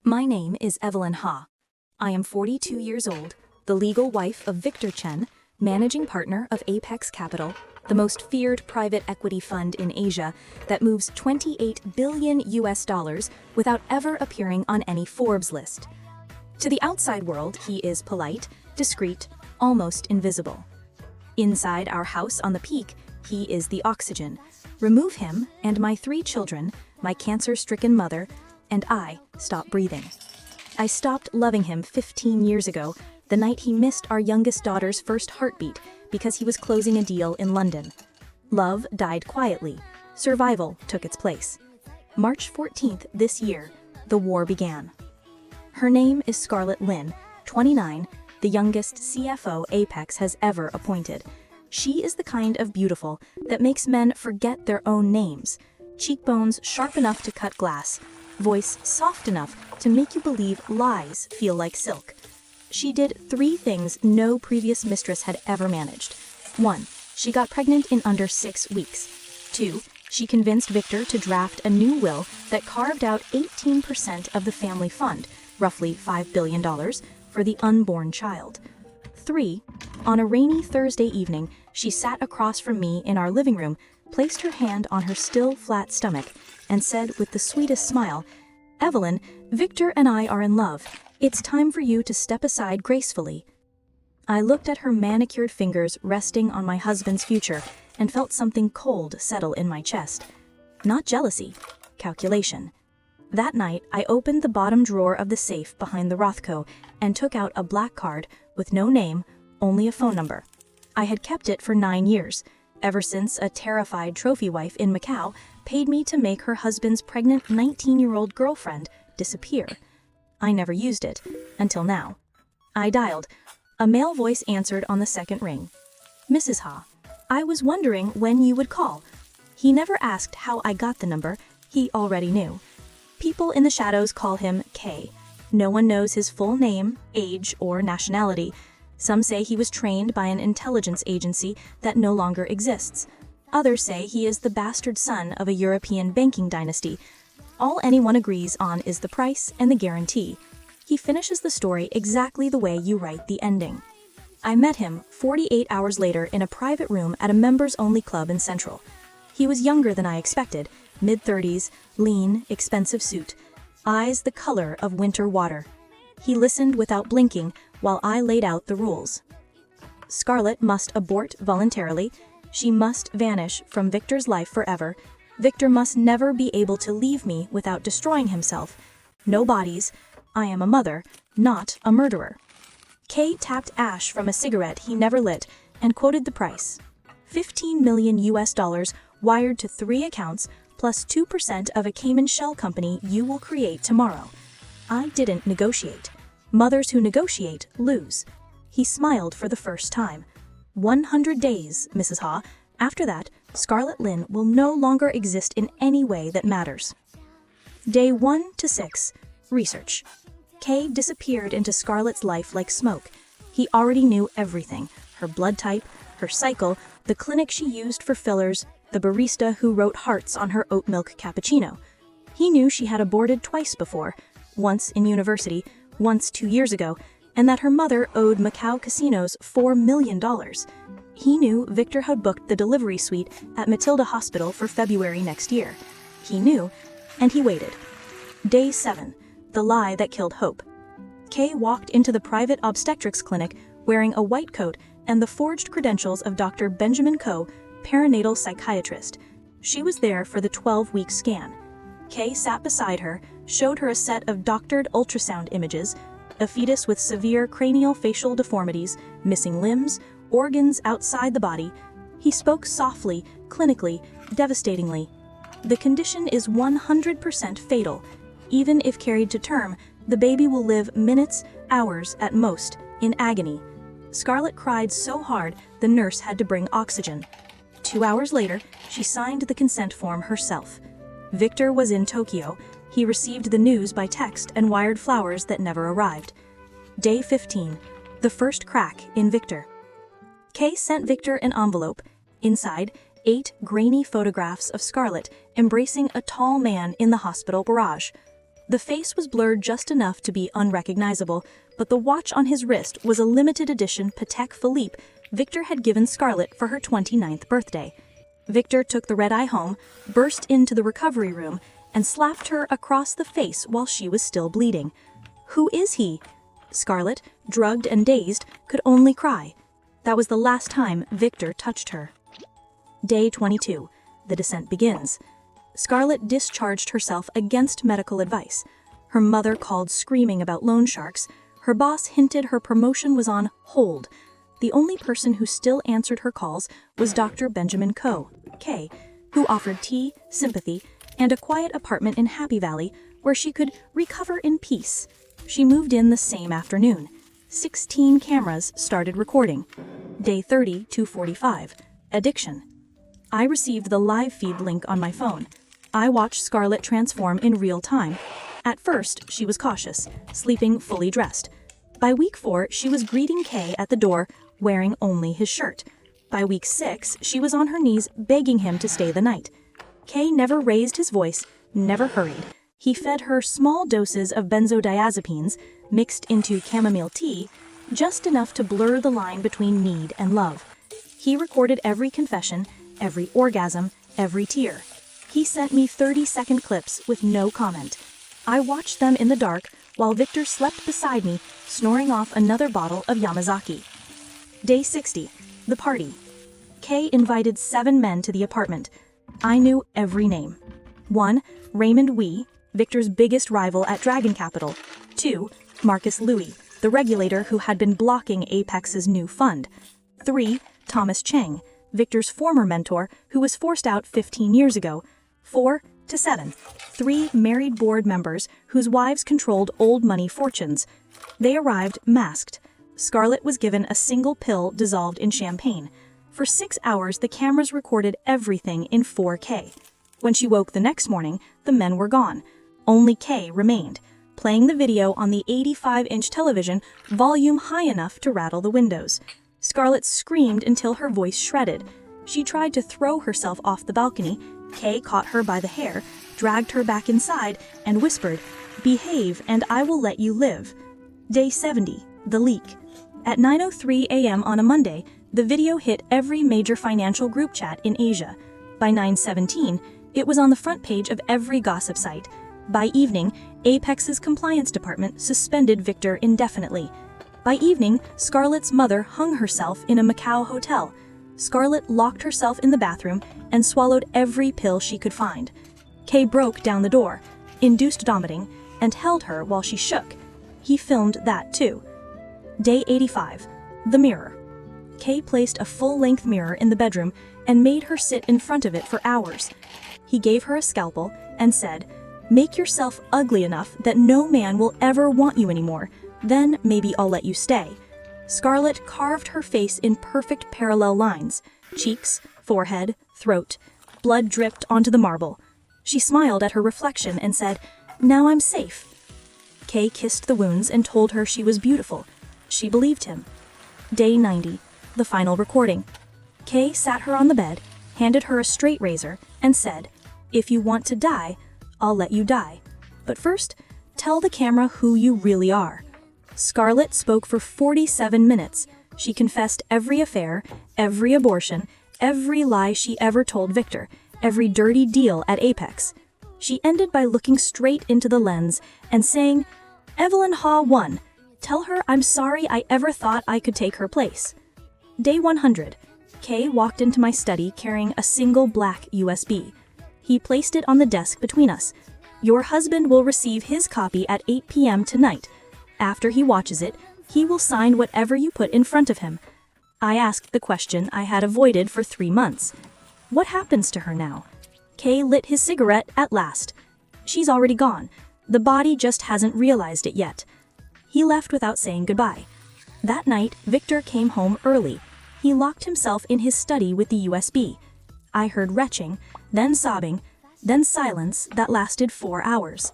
My name is Evelyn Ha. I am 42 years old, the legal wife of Victor Chen, managing partner of Apex Capital, the most feared private equity fund in Asia that moves $28 billion without ever appearing on any Forbes list. To the outside world, he is polite, discreet, almost invisible. Inside our house on the Peak, he is the oxygen. Remove him, and my 3 children, my cancer-stricken mother, and I stop breathing. I stopped loving him 15 years ago, the night he missed our youngest daughter's first heartbeat because he was closing a deal in London. Love died quietly. Survival took its place. March 14th this year, the war began. Her name is Scarlett Lin, 29, the youngest CFO Apex has ever appointed. She is the kind of beautiful that makes men forget their own names. Cheekbones sharp enough to cut glass, voice soft enough to make you believe lies feel like silk. She did 3 things no previous mistress had ever managed. 1. She got pregnant in under 6 weeks. 2. She convinced Victor to draft a new will that carved out 18% of the family fund, roughly $5 billion, for the unborn child. 3. On a rainy Thursday evening, she sat across from me in our living room, placed her hand on her still flat stomach, and said with the sweetest smile, "Evelyn, Victor and I are in love. It's time for you to step aside gracefully." I looked at her manicured fingers resting on my husband's future and felt something cold settle in my chest. Not jealousy, calculation. That night, I opened the bottom drawer of the safe behind the Rothko and took out a black card with no name, only a phone number. I had kept it for 9 years, ever since a terrified trophy wife in Macau paid me to make her husband's pregnant 19-year-old girlfriend disappear. I never used it, until now. I dialed. A male voice answered on the second ring. "Mrs. Ha, I was wondering when you would call." He never asked how I got the number, he already knew. People in the shadows call him K. No one knows his full name, age, or nationality. Some say he was trained by an intelligence agency that no longer exists. Others say he is the bastard son of a European banking dynasty. All anyone agrees on is the price and the guarantee. He finishes the story exactly the way you write the ending. I met him 48 hours later in a private room at a members-only club in Central. He was younger than I expected, mid-30s, lean, expensive suit, eyes the color of winter water. He listened without blinking while I laid out the rules. Scarlett must abort voluntarily. She must vanish from Victor's life forever. Victor must never be able to leave me without destroying himself. No bodies. I am a mother, not a murderer. Kay tapped ash from a cigarette he never lit and quoted the price. $15 million wired to 3 accounts plus 2% of a Cayman shell company you will create tomorrow. I didn't negotiate. Mothers who negotiate lose. He smiled for the first time. 100 days, Mrs. Ha. After that, Scarlett Lin will no longer exist in any way that matters. Day 1 to 6. Research. Kay disappeared into Scarlett's life like smoke. He already knew everything. Her blood type, her cycle, the clinic she used for fillers, the barista who wrote hearts on her oat milk cappuccino. He knew she had aborted twice before, once in university, once 2 years ago, and that her mother owed Macau casinos $4 million. He knew Victor had booked the delivery suite at Matilda Hospital for February next year. He knew, and he waited. Day 7. The lie that killed hope. Kay walked into the private obstetrics clinic wearing a white coat and the forged credentials of Dr. Benjamin Coe, perinatal psychiatrist. She was there for the 12-week scan. Kay sat beside her, showed her a set of doctored ultrasound images, a fetus with severe cranial facial deformities, missing limbs, organs outside the body. He spoke softly, clinically, devastatingly. The condition is 100% fatal. Even if carried to term, the baby will live minutes, hours at most, in agony. Scarlett cried so hard the nurse had to bring oxygen. 2 hours later, she signed the consent form herself. Victor was in Tokyo. He received the news by text and wired flowers that never arrived. Day 15. The first crack in Victor. Kay sent Victor an envelope. Inside, 8 grainy photographs of Scarlett embracing a tall man in the hospital barrage. The face was blurred just enough to be unrecognizable, but the watch on his wrist was a limited edition Patek Philippe Victor had given Scarlett for her 29th birthday. Victor took the red-eye home, burst into the recovery room, and slapped her across the face while she was still bleeding. "Who is he?" Scarlett, drugged and dazed, could only cry. That was the last time Victor touched her. Day 22. The descent begins. Scarlett discharged herself against medical advice. Her mother called screaming about loan sharks. Her boss hinted her promotion was on hold. The only person who still answered her calls was Dr. Benjamin Coe, K, who offered tea, sympathy, and a quiet apartment in Happy Valley where she could recover in peace. She moved in the same afternoon. 16 cameras started recording. Day 30 to 45. Addiction. I received the live feed link on my phone. I watched Scarlett transform in real time. At first, she was cautious, sleeping fully dressed. By week 4, she was greeting Kay at the door, wearing only his shirt. By week 6, she was on her knees begging him to stay the night. Kay never raised his voice, never hurried. He fed her small doses of benzodiazepines, mixed into chamomile tea, just enough to blur the line between need and love. He recorded every confession, every orgasm, every tear. He sent me 30-second clips with no comment. I watched them in the dark while Victor slept beside me, snoring off another bottle of Yamazaki. Day 60. The party. Kay invited 7 men to the apartment. I knew every name. 1. Raymond Wee, Victor's biggest rival at Dragon Capital. 2. Marcus Louis, the regulator who had been blocking Apex's new fund. 3. Thomas Cheng, Victor's former mentor who was forced out 15 years ago. 4 to 7. 3 married board members whose wives controlled old money fortunes. They arrived masked. Scarlett was given a single pill dissolved in champagne. For 6 hours, the cameras recorded everything in 4K. When she woke the next morning, the men were gone. Only Kay remained, playing the video on the 85-inch television, volume high enough to rattle the windows. Scarlett screamed until her voice shredded. She tried to throw herself off the balcony. Kay caught her by the hair, dragged her back inside, and whispered, "Behave and I will let you live." Day 70. The leak. At 9:03 a.m. on a Monday, the video hit every major financial group chat in Asia. By 9:17, it was on the front page of every gossip site. By evening, Apex's compliance department suspended Victor indefinitely. By evening, Scarlett's mother hung herself in a Macau hotel. Scarlett locked herself in the bathroom and swallowed every pill she could find. Kay broke down the door, induced vomiting, and held her while she shook. He filmed that too. Day 85. The mirror. Kay placed a full-length mirror in the bedroom and made her sit in front of it for hours. He gave her a scalpel and said, "Make yourself ugly enough that no man will ever want you anymore. Then maybe I'll let you stay." Scarlett carved her face in perfect parallel lines, cheeks, forehead, throat. Blood dripped onto the marble. She smiled at her reflection and said, "Now I'm safe." Kay kissed the wounds and told her she was beautiful. She believed him. Day 90. The final recording. Kay sat her on the bed, handed her a straight razor, and said, "If you want to die, I'll let you die. But first, tell the camera who you really are." Scarlett spoke for 47 minutes. She confessed every affair, every abortion, every lie she ever told Victor, every dirty deal at Apex. She ended by looking straight into the lens and saying, "Evelyn Ha won. Tell her I'm sorry I ever thought I could take her place." Day 100. Kay walked into my study carrying a single black USB. He placed it on the desk between us. "Your husband will receive his copy at 8 p.m. tonight. After he watches it, he will sign whatever you put in front of him." I asked the question I had avoided for 3 months. What happens to her now? Kay lit his cigarette at last. She's already gone. The body just hasn't realized it yet. He left without saying goodbye. That night, Victor came home early. He locked himself in his study with the USB. I heard retching, then sobbing, then silence that lasted 4 hours.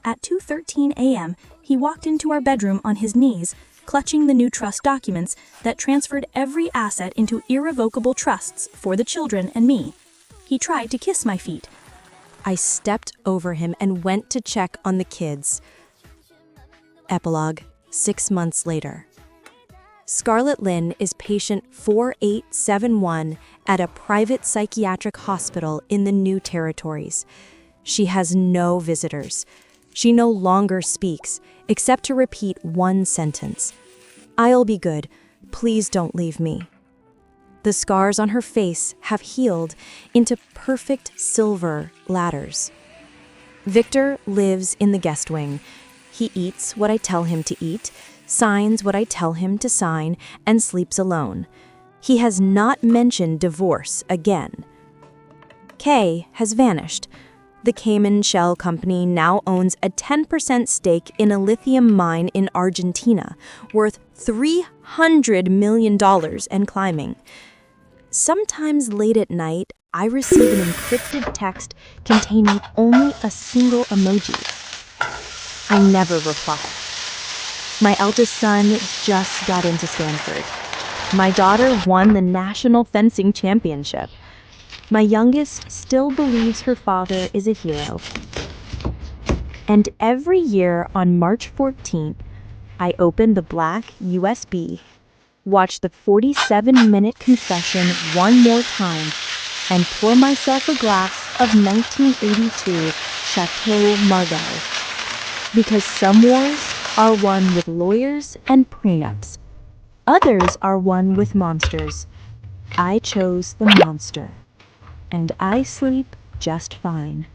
At 2:13 a.m., he walked into our bedroom on his knees, clutching the new trust documents that transferred every asset into irrevocable trusts for the children and me. He tried to kiss my feet. I stepped over him and went to check on the kids. Epilogue, 6 months later. Scarlett Lynn is patient 4871 at a private psychiatric hospital in the New Territories. She has no visitors. She no longer speaks, except to repeat one sentence. "I'll be good. Please don't leave me." The scars on her face have healed into perfect silver ladders. Victor lives in the guest wing. He eats what I tell him to eat, signs what I tell him to sign, and sleeps alone. He has not mentioned divorce again. Kay has vanished. The Cayman Shell Company now owns a 10% stake in a lithium mine in Argentina, worth $300 million and climbing. Sometimes late at night, I receive an encrypted text containing only a single emoji. I never reply. My eldest son just got into Stanford. My daughter won the national fencing championship. My youngest still believes her father is a hero. And every year on March 14th, I open the black USB, watch the 47-minute confession one more time, and pour myself a glass of 1982 Chateau Margaux. Because some wars are won with lawyers and prenups. Others are won with monsters. I chose the monster, and I sleep just fine.